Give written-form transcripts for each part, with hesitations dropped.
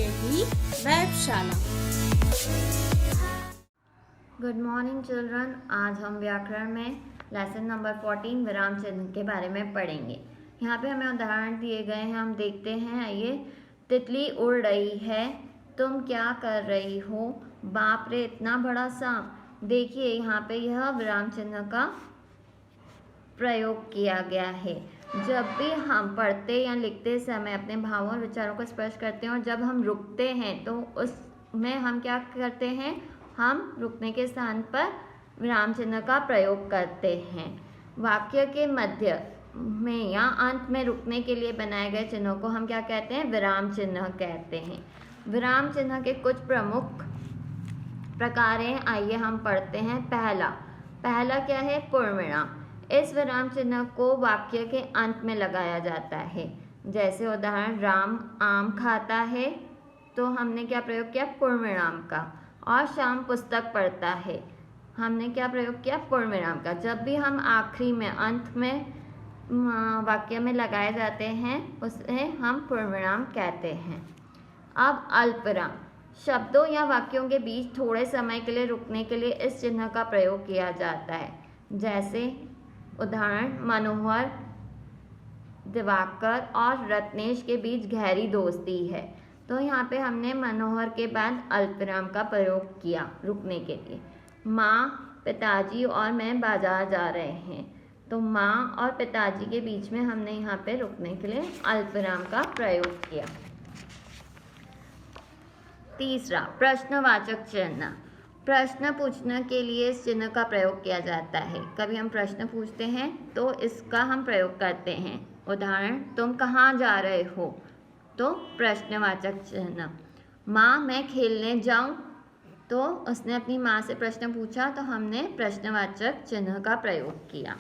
ही वेबशाला। Good morning children. आज हम व्याकरण में लेसन नंबर 14 विराम चिन्ह के बारे में पढ़ेंगे। यहाँ पे हमें उदाहरण दिए गए हैं, हम देखते हैं। आइए। तितली उड़ रही है, तुम क्या कर रही हो? बाप रे, इतना बड़ा सांप। देखिए यहाँ पे यह विराम चिन्ह का प्रयोग किया गया है। जब भी हम पढ़ते या लिखते समय अपने भावों और विचारों को स्पष्ट करते हैं और जब हम रुकते हैं तो उसमें हम क्या करते हैं? हम रुकने के स्थान पर विराम चिन्ह का प्रयोग करते हैं। वाक्य के मध्य में या अंत में रुकने के लिए बनाए गए चिन्हों को हम क्या कहते हैं? विराम चिन्ह कहते हैं। विराम चिन्ह के कुछ प्रमुख प्रकार हैं, आइए हम पढ़ते हैं। पहला क्या है? पूर्णविराम। इस विराम चिन्ह को वाक्य के अंत में लगाया जाता है। जैसे उदाहरण, राम आम खाता है, तो हमने क्या प्रयोग किया? पूर्णविराम का। और श्याम पुस्तक पढ़ता है, हमने क्या प्रयोग किया? पूर्णविराम का। जब भी हम आखिरी में, अंत में वाक्य में लगाए जाते हैं उसे हम पूर्णविराम कहते हैं। अब अल्पविराम। शब्दों या वाक्यों के बीच थोड़े समय के लिए रुकने के लिए इस चिन्ह का प्रयोग किया जाता है। जैसे उदाहरण, मनोहर, दिवाकर और रत्नेश के बीच गहरी दोस्ती है, तो यहाँ पे हमने मनोहर के बाद अल्पविराम का प्रयोग किया रुकने के लिए। माँ, पिताजी और मैं बाजार जा रहे हैं, तो माँ और पिताजी के बीच में हमने यहाँ पे रुकने के लिए अल्पविराम का प्रयोग किया। तीसरा, प्रश्नवाचक चिन्ह। प्रश्न पूछने के लिए इस चिन्ह का प्रयोग किया जाता है। कभी हम प्रश्न पूछते हैं तो इसका हम प्रयोग करते हैं। उदाहरण, तुम कहाँ जा रहे हो? तो प्रश्नवाचक चिन्ह। माँ, मैं खेलने जाऊँ? तो उसने अपनी माँ से प्रश्न पूछा, तो हमने प्रश्नवाचक चिन्ह का प्रयोग किया।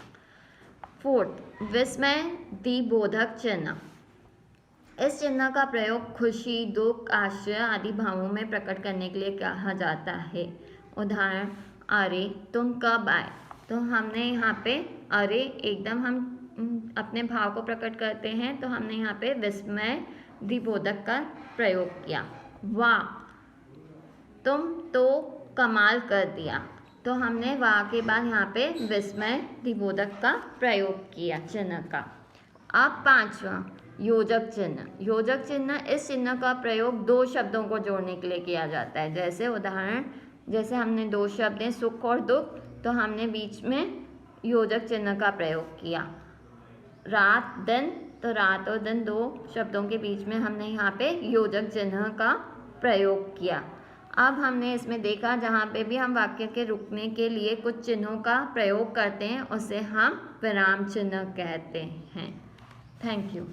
फोर्थ, विस्मयदिबोधक चिन्ह। इस चिन्ह का प्रयोग खुशी, दुख, आश्चर्य आदि भावों में प्रकट करने के लिए कहा जाता है। उदाहरण, अरे तुम कब आए? तो हमने यहाँ पे अरे एकदम हम अपने भाव को प्रकट करते हैं, तो हमने यहाँ पे विस्मयदिबोधक का प्रयोग किया। वाह, तुम तो कमाल कर दिया, तो हमने वाह के बाद यहाँ पे विस्मयदिबोधक का प्रयोग किया चिन्ह का। अब पांचवा, योजक चिन्ह। योजक चिन्ह, इस चिन्ह का प्रयोग दो शब्दों को जोड़ने के लिए किया जाता है। जैसे उदाहरण, जैसे हमने दो शब्द हैं सुख और दुख, तो हमने बीच में योजक चिन्ह का प्रयोग किया। रात, दिन, तो रात और दिन दो शब्दों के बीच में हमने यहाँ पे योजक चिन्ह का प्रयोग किया। अब हमने इसमें देखा, जहाँ पे भी हम वाक्य के रुकने के लिए कुछ चिन्हों का प्रयोग करते हैं उसे हम विराम चिन्ह कहते हैं। Thank you.